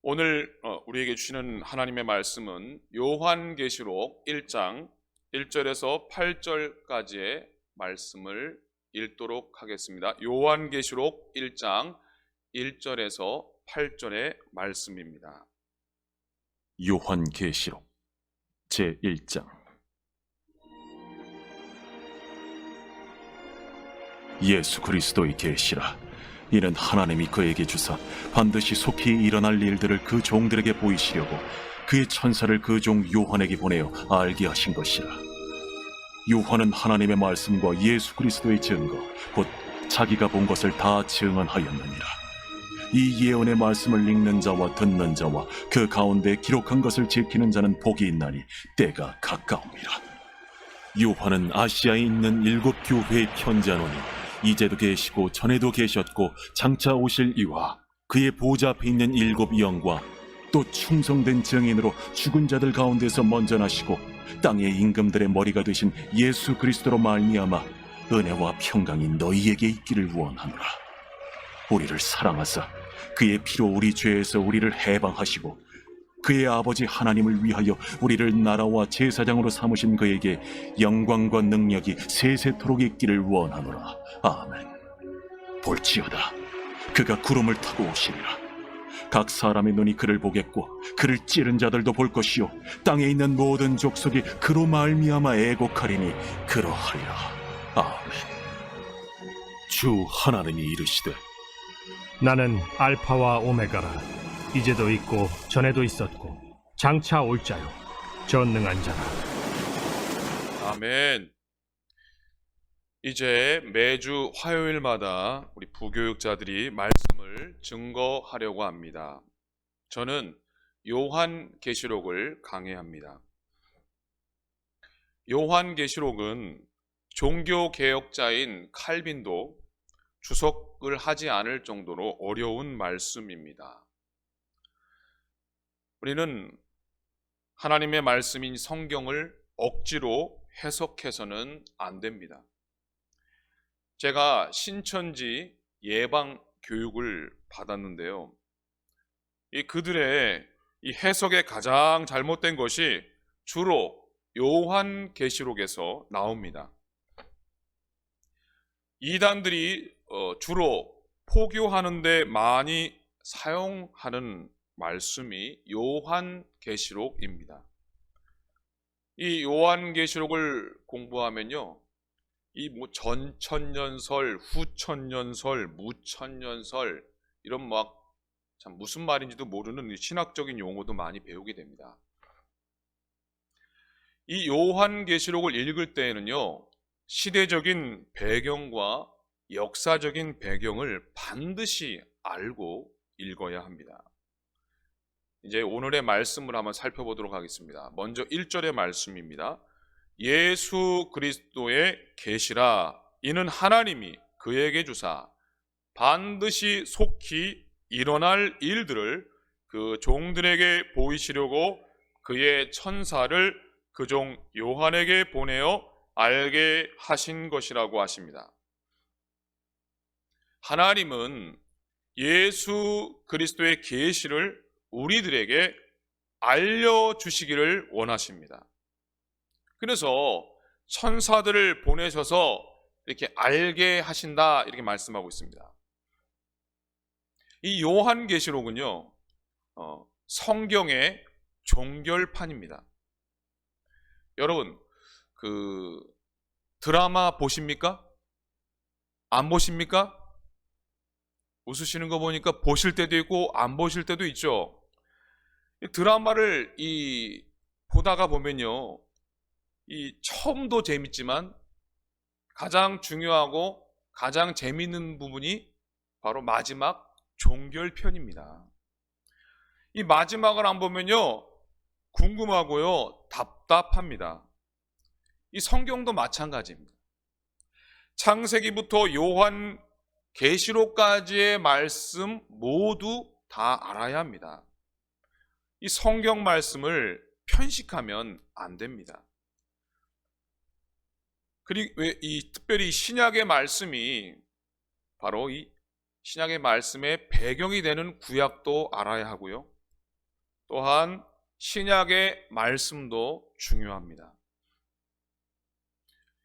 오늘 우리에게 주시는 하나님의 말씀은 요한계시록 1장 1절에서 8절까지의 말씀을 읽도록 하겠습니다. 요한계시록 1장 1절에서 8절의 말씀입니다. 요한계시록 제1장. 예수 그리스도의 계시라. 이는 하나님이 그에게 주사 반드시 속히 일어날 일들을 그 종들에게 보이시려고 그의 천사를 그 종 요한에게 보내어 알게 하신 것이라. 요한은 하나님의 말씀과 예수 그리스도의 증거 곧 자기가 본 것을 다 증언하였느니라. 이 예언의 말씀을 읽는 자와 듣는 자와 그 가운데 기록한 것을 지키는 자는 복이 있나니 때가 가까움이라. 요한은 아시아에 있는 7 교회에 편지하노니 이제도 계시고 전에도 계셨고 장차 오실 이와 그의 보좌 앞에 있는 7 영과 또 충성된 증인으로 죽은 자들 가운데서 먼저 나시고 땅의 임금들의 머리가 되신 예수 그리스도로 말미암아 은혜와 평강이 너희에게 있기를 원하노라. 우리를 사랑하사 그의 피로 우리 죄에서 우리를 해방하시고 그의 아버지 하나님을 위하여 우리를 나라와 제사장으로 삼으신 그에게 영광과 능력이 세세토록 있기를 원하노라. 아멘. 볼지어다 그가 구름을 타고 오시리라. 각 사람의 눈이 그를 보겠고 그를 찌른 자들도 볼 것이요 땅에 있는 모든 족속이 그로 말미암아 애곡하리니 그러하리라. 아멘. 주 하나님이 이르시되 나는 알파와 오메가라. 이제도 있고 전에도 있었고 장차 올 자요 전능한 자라. 아멘. 이제 매주 화요일마다 우리 부교육자들이 말씀을 증거하려고 합니다. 저는 요한계시록을 강해합니다. 요한계시록은 종교개혁자인 칼빈도 주석을 하지 않을 정도로 어려운 말씀입니다. 우리는 하나님의 말씀인 성경을 억지로 해석해서는 안 됩니다. 제가 신천지 예방 교육을 받았는데요. 그들의 이 해석의 가장 잘못된 것이 주로 요한계시록에서 나옵니다. 이단들이 주로 포교하는데 많이 사용하는 말씀이 요한계시록입니다. 이 요한계시록을 공부하면요, 이 전천년설, 후천년설, 무천년설 이런 참 무슨 말인지도 모르는 신학적인 용어도 많이 배우게 됩니다. 이 요한계시록을 읽을 때에는요, 시대적인 배경과 역사적인 배경을 반드시 알고 읽어야 합니다. 이제 오늘의 말씀을 한번 살펴보도록 하겠습니다. 먼저 1절의 말씀입니다. 예수 그리스도의 계시라. 이는 하나님이 그에게 주사 반드시 속히 일어날 일들을 그 종들에게 보이시려고 그의 천사를 그 종 요한에게 보내어 알게 하신 것이라고 하십니다. 하나님은 예수 그리스도의 계시를 우리들에게 알려주시기를 원하십니다. 그래서 천사들을 보내셔서 이렇게 알게 하신다 이렇게 말씀하고 있습니다. 이 요한계시록은요, 성경의 종결판입니다. 여러분, 드라마 보십니까? 안 보십니까? 웃으시는 거 보니까 보실 때도 있고 안 보실 때도 있죠. 이 드라마를 보다가 보면요, 처음도 재밌지만 가장 중요하고 가장 재밌는 부분이 바로 마지막 종결편입니다. 이 마지막을 안 보면요, 궁금하고요, 답답합니다. 이 성경도 마찬가지입니다. 창세기부터 요한계시록까지의 말씀 모두 다 알아야 합니다. 이 성경 말씀을 편식하면 안 됩니다. 그리고 특별히 신약의 말씀이 바로 이 신약의 말씀의 배경이 되는 구약도 알아야 하고요, 또한 신약의 말씀도 중요합니다.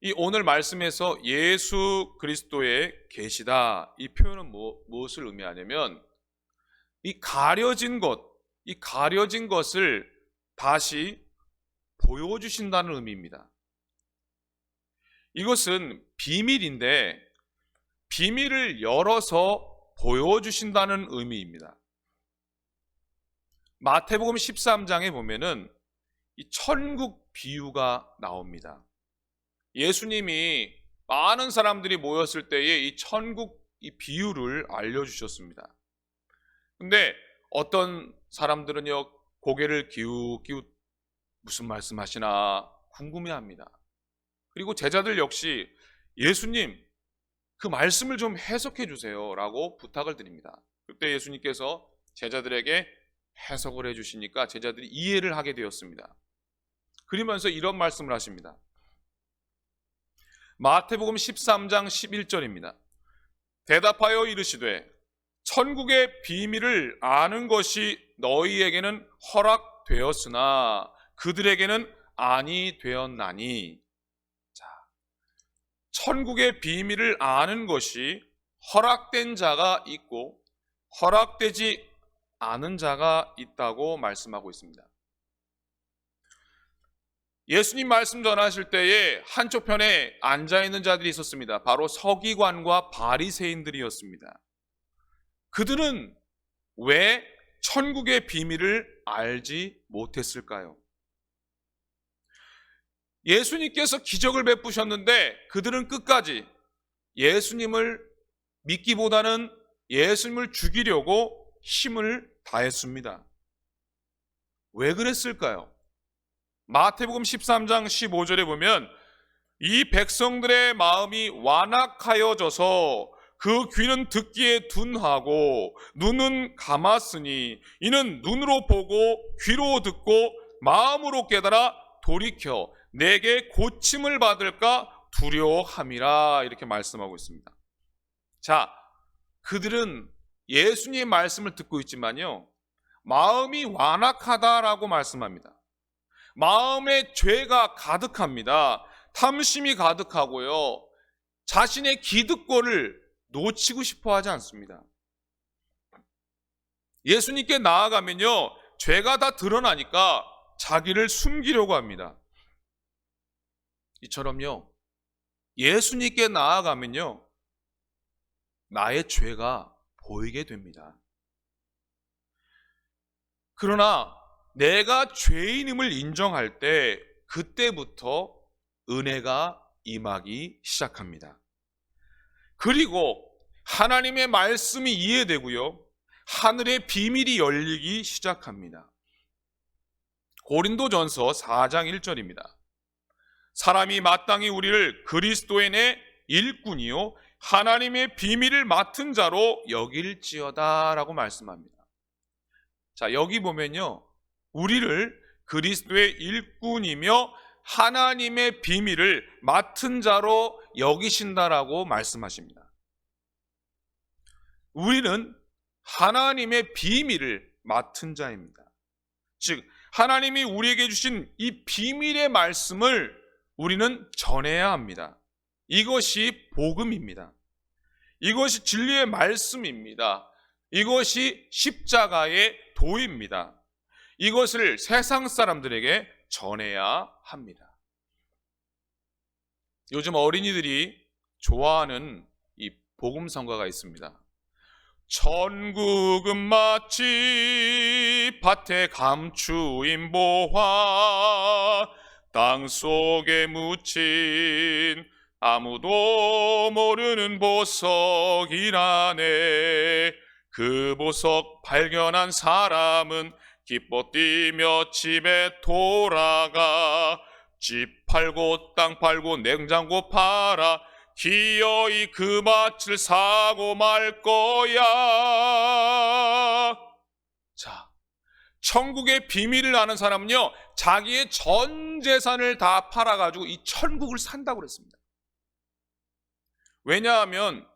이 오늘 말씀에서 예수 그리스도의 계시다, 이 표현은 무엇을 의미하냐면 이 가려진 것을 다시 보여주신다는 의미입니다. 이것은 비밀인데 비밀을 열어서 보여주신다는 의미입니다. 마태복음 13장에 보면은 이 천국 비유가 나옵니다. 예수님이 많은 사람들이 모였을 때에 이 천국 이 비유를 알려주셨습니다. 근데 어떤 사람들은요, 고개를 기웃기웃 무슨 말씀하시나 궁금해합니다. 그리고 제자들 역시 예수님, 그 말씀을 좀 해석해 주세요 라고 부탁을 드립니다. 그때 예수님께서 제자들에게 해석을 해주시니까 제자들이 이해를 하게 되었습니다. 그러면서 이런 말씀을 하십니다. 마태복음 13장 11절입니다. 대답하여 이르시되 천국의 비밀을 아는 것이 너희에게는 허락되었으나 그들에게는 아니 되었나니. 자, 천국의 비밀을 아는 것이 허락된 자가 있고 허락되지 않은 자가 있다고 말씀하고 있습니다. 예수님 말씀 전하실 때에 한쪽 편에 앉아있는 자들이 있었습니다. 바로 서기관과 바리새인들이었습니다. 그들은 왜 천국의 비밀을 알지 못했을까요? 예수님께서 기적을 베푸셨는데 그들은 끝까지 예수님을 믿기보다는 예수님을 죽이려고 힘을 다했습니다. 왜 그랬을까요? 마태복음 13장 15절에 보면 이 백성들의 마음이 완악하여져서 그 귀는 듣기에 둔하고 눈은 감았으니 이는 눈으로 보고 귀로 듣고 마음으로 깨달아 돌이켜 내게 고침을 받을까 두려워함이라, 이렇게 말씀하고 있습니다. 자, 그들은 예수님의 말씀을 듣고 있지만요, 마음이 완악하다라고 말씀합니다. 마음에 죄가 가득합니다. 탐심이 가득하고요, 자신의 기득권을 놓치고 싶어 하지 않습니다. 예수님께 나아가면요, 죄가 다 드러나니까 자기를 숨기려고 합니다. 이처럼요, 예수님께 나아가면요, 나의 죄가 보이게 됩니다. 그러나 내가 죄인임을 인정할 때 그때부터 은혜가 임하기 시작합니다. 그리고 하나님의 말씀이 이해되고요, 하늘의 비밀이 열리기 시작합니다. 고린도전서 4장 1절입니다. 사람이 마땅히 우리를 그리스도의 내 일꾼이요 하나님의 비밀을 맡은 자로 여길지어다 라고 말씀합니다. 자, 여기 보면요, 우리를 그리스도의 일꾼이며 하나님의 비밀을 맡은 자로 여기신다라고 말씀하십니다. 우리는 하나님의 비밀을 맡은 자입니다. 즉, 하나님이 우리에게 주신 이 비밀의 말씀을 우리는 전해야 합니다. 이것이 복음입니다. 이것이 진리의 말씀입니다. 이것이 십자가의 도입니다. 이것을 세상 사람들에게 전해야 합니다. 요즘 어린이들이 좋아하는 이 복음성가가 있습니다. 천국은 마치 밭에 감추인 보화, 땅속에 묻힌 아무도 모르는 보석이라네. 그 보석 발견한 사람은 기뻐 뛰며 집에 돌아가 집 팔고 땅 팔고 냉장고 팔아 기어이 그 밭을 사고 말 거야. 자, 천국의 비밀을 아는 사람은요, 자기의 전 재산을 다 팔아가지고 이 천국을 산다고 그랬습니다. 왜냐하면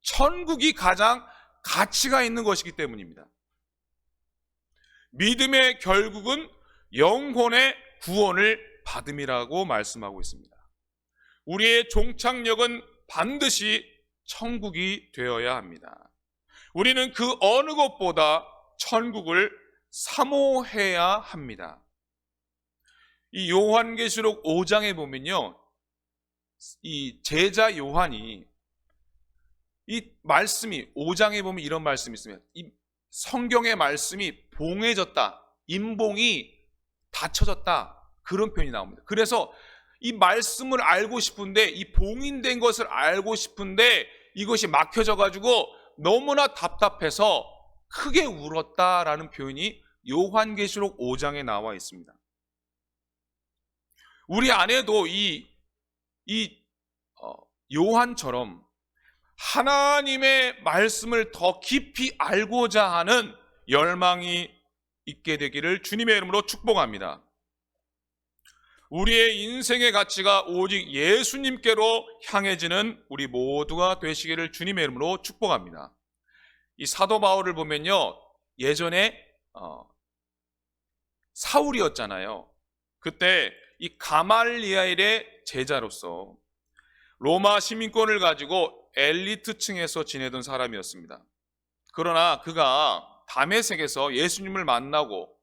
천국이 가장 가치가 있는 것이기 때문입니다. 믿음의 결국은 영혼의 구원을 받음이라고 말씀하고 있습니다. 우리의 종착역은 반드시 천국이 되어야 합니다. 우리는 그 어느 것보다 천국을 사모해야 합니다. 이 요한계시록 5장에 보면요, 이 제자 요한이 이 말씀이 5장에 보면 이런 말씀이 있습니다. 이 성경의 말씀이 봉해졌다, 임봉이 닫혀졌다, 그런 표현이 나옵니다. 그래서 이 말씀을 알고 싶은데, 이 봉인된 것을 알고 싶은데 이것이 막혀져 가지고 너무나 답답해서 크게 울었다라는 표현이 요한계시록 5장에 나와 있습니다. 우리 안에도 요한처럼 하나님의 말씀을 더 깊이 알고자 하는 열망이 있게 되기를 주님의 이름으로 축복합니다. 우리의 인생의 가치가 오직 예수님께로 향해지는 우리 모두가 되시기를 주님의 이름으로 축복합니다. 이 사도 바울을 보면요, 예전에 사울이었잖아요. 그때 이 가말리엘의 제자로서 로마 시민권을 가지고 엘리트층에서 지내던 사람이었습니다. 그러나 그가 다메섹에서 예수님을 만나고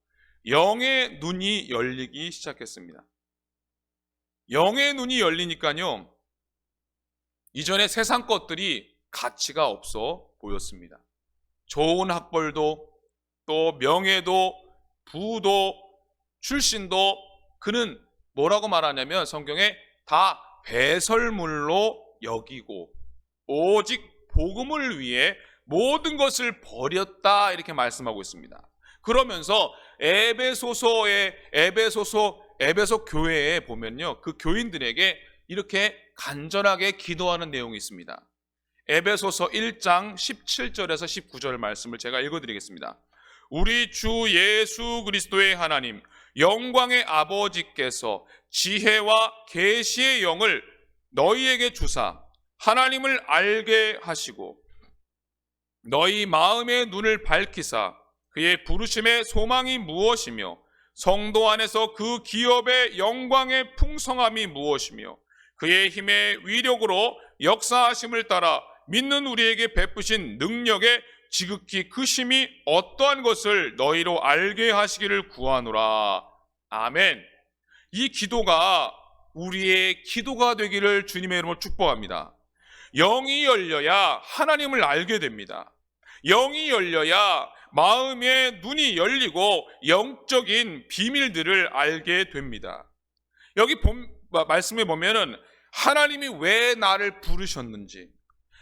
영의 눈이 열리기 시작했습니다. 영의 눈이 열리니까요, 이전에 세상 것들이 가치가 없어 보였습니다. 좋은 학벌도, 또 명예도, 부도, 출신도 그는 뭐라고 말하냐면 성경에 다 배설물로 여기고 오직 복음을 위해 모든 것을 버렸다, 이렇게 말씀하고 있습니다. 그러면서 에베소 교회에 보면요, 그 교인들에게 이렇게 간절하게 기도하는 내용이 있습니다. 에베소서 1장 17절에서 19절 말씀을 제가 읽어드리겠습니다. 우리 주 예수 그리스도의 하나님, 영광의 아버지께서 지혜와 계시의 영을 너희에게 주사 하나님을 알게 하시고 너희 마음의 눈을 밝히사 그의 부르심의 소망이 무엇이며 성도 안에서 그 기업의 영광의 풍성함이 무엇이며 그의 힘의 위력으로 역사하심을 따라 믿는 우리에게 베푸신 능력의 지극히 크심이 어떠한 것을 너희로 알게 하시기를 구하노라. 아멘. 이 기도가 우리의 기도가 되기를 주님의 이름으로 축복합니다. 영이 열려야 하나님을 알게 됩니다. 영이 열려야 마음의 눈이 열리고 영적인 비밀들을 알게 됩니다. 여기 말씀에 보면은 하나님이 왜 나를 부르셨는지,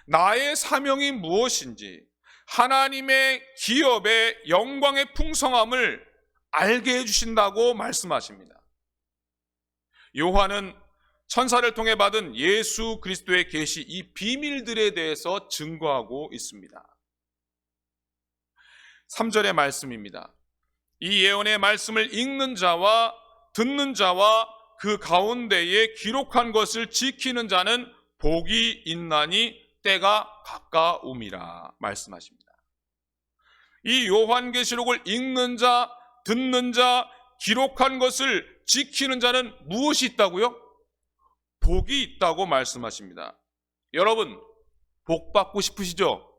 나의 사명이 무엇인지, 하나님의 기업의 영광의 풍성함을 알게 해주신다고 말씀하십니다. 요한은 천사를 통해 받은 예수 그리스도의 계시, 이 비밀들에 대해서 증거하고 있습니다. 3절의 말씀입니다. 이 예언의 말씀을 읽는 자와 듣는 자와 그 가운데에 기록한 것을 지키는 자는 복이 있나니 때가 가까움이라 말씀하십니다. 이 요한계시록을 읽는 자, 듣는 자, 기록한 것을 지키는 자는 무엇이 있다고요? 복이 있다고 말씀하십니다. 여러분, 복 받고 싶으시죠?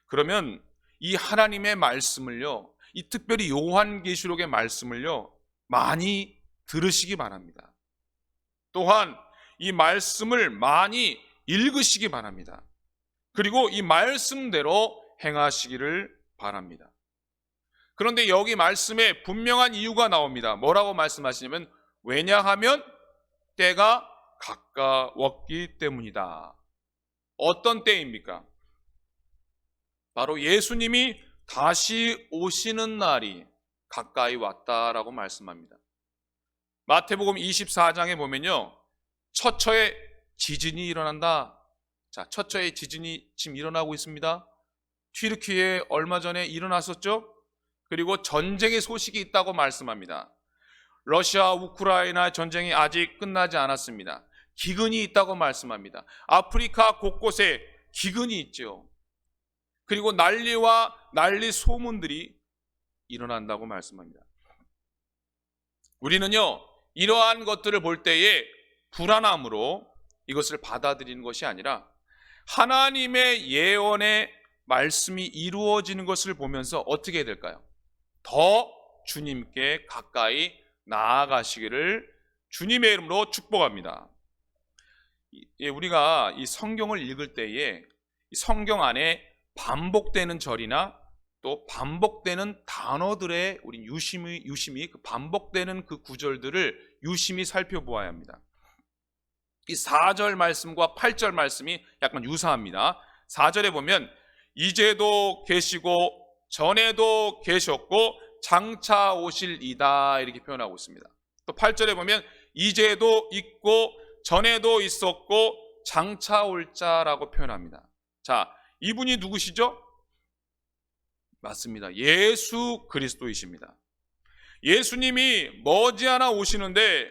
그러면 이 하나님의 말씀을요, 이 특별히 요한계시록의 말씀을요, 많이 들으시기 바랍니다. 또한 이 말씀을 많이 읽으시기 바랍니다. 그리고 이 말씀대로 행하시기를 바랍니다. 그런데 여기 말씀에 분명한 이유가 나옵니다. 뭐라고 말씀하시냐면 왜냐하면 때가 가까웠기 때문이다. 어떤 때입니까? 바로 예수님이 다시 오시는 날이 가까이 왔다라고 말씀합니다. 마태복음 24장에 보면요, 처처에 지진이 일어난다. 자, 처처에 지진이 지금 일어나고 있습니다. 튀르키예에 얼마 전에 일어났었죠. 그리고 전쟁의 소식이 있다고 말씀합니다. 러시아 우크라이나 전쟁이 아직 끝나지 않았습니다. 기근이 있다고 말씀합니다. 아프리카 곳곳에 기근이 있죠. 그리고 난리 소문들이 일어난다고 말씀합니다. 우리는요, 이러한 것들을 볼 때에 불안함으로 이것을 받아들이는 것이 아니라 하나님의 예언의 말씀이 이루어지는 것을 보면서 어떻게 해야 될까요? 더 주님께 가까이 나아가시기를 주님의 이름으로 축복합니다. 우리가 이 성경을 읽을 때에 이 성경 안에 반복되는 절이나 또 반복되는 단어들의 우리 유심히 그 반복되는 그 구절들을 유심히 살펴보아야 합니다. 이 4절 말씀과 8절 말씀이 약간 유사합니다. 4절에 보면 이제도 계시고 전에도 계셨고 장차 오실 이다 이렇게 표현하고 있습니다. 또 8절에 보면 이제도 있고 전에도 있었고 장차 올 자라고 표현합니다. 자, 이분이 누구시죠? 맞습니다. 예수 그리스도이십니다. 예수님이 머지않아 오시는데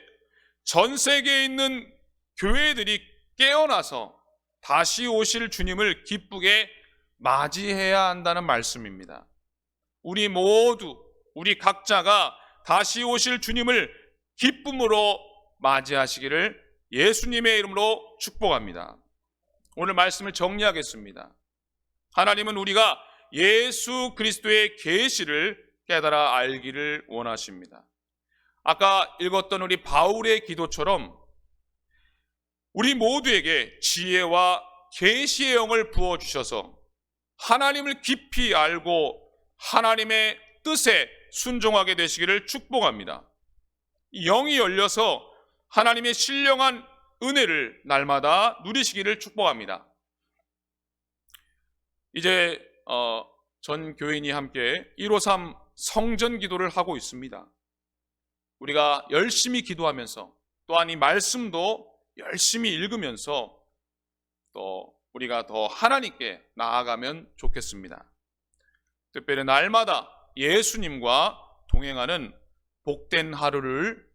전 세계에 있는 교회들이 깨어나서 다시 오실 주님을 기쁘게 맞이해야 한다는 말씀입니다. 우리 모두, 우리 각자가 다시 오실 주님을 기쁨으로 맞이하시기를 예수님의 이름으로 축복합니다. 오늘 말씀을 정리하겠습니다. 하나님은 우리가 예수 그리스도의 계시를 깨달아 알기를 원하십니다. 아까 읽었던 우리 바울의 기도처럼 우리 모두에게 지혜와 계시의 영을 부어주셔서 하나님을 깊이 알고 하나님의 뜻에 순종하게 되시기를 축복합니다. 영이 열려서 하나님의 신령한 은혜를 날마다 누리시기를 축복합니다. 이제 전 교인이 함께 153 성전 기도를 하고 있습니다. 우리가 열심히 기도하면서 또한 이 말씀도 열심히 읽으면서 또 우리가 더 하나님께 나아가면 좋겠습니다. 특별히 날마다 예수님과 동행하는 복된 하루를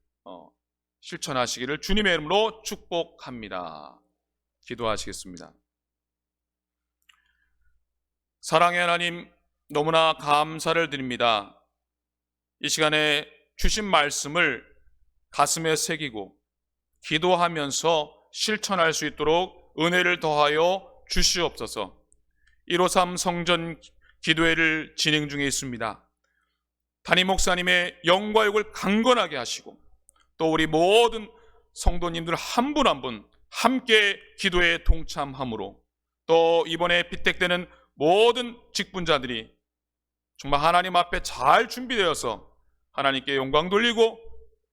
실천하시기를 주님의 이름으로 축복합니다. 기도하시겠습니다. 사랑의 하나님, 너무나 감사를 드립니다. 이 시간에 주신 말씀을 가슴에 새기고 기도하면서 실천할 수 있도록 은혜를 더하여 주시옵소서. 153 성전 기도회를 진행 중에 있습니다. 담임 목사님의 영과 육을 강건하게 하시고 또 우리 모든 성도님들 한 분 한 분 함께 기도에 동참함으로 또 이번에 피택되는 모든 직분자들이 정말 하나님 앞에 잘 준비되어서 하나님께 영광 돌리고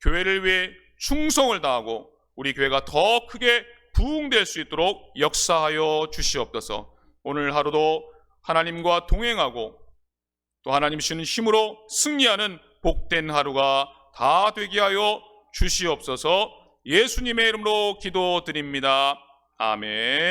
교회를 위해 충성을 다하고 우리 교회가 더 크게 부흥될 수 있도록 역사하여 주시옵소서. 오늘 하루도 하나님과 동행하고 또 하나님 주시는 힘으로 승리하는 복된 하루가 다 되게 하여 주시옵소서. 예수님의 이름으로 기도드립니다. 아멘.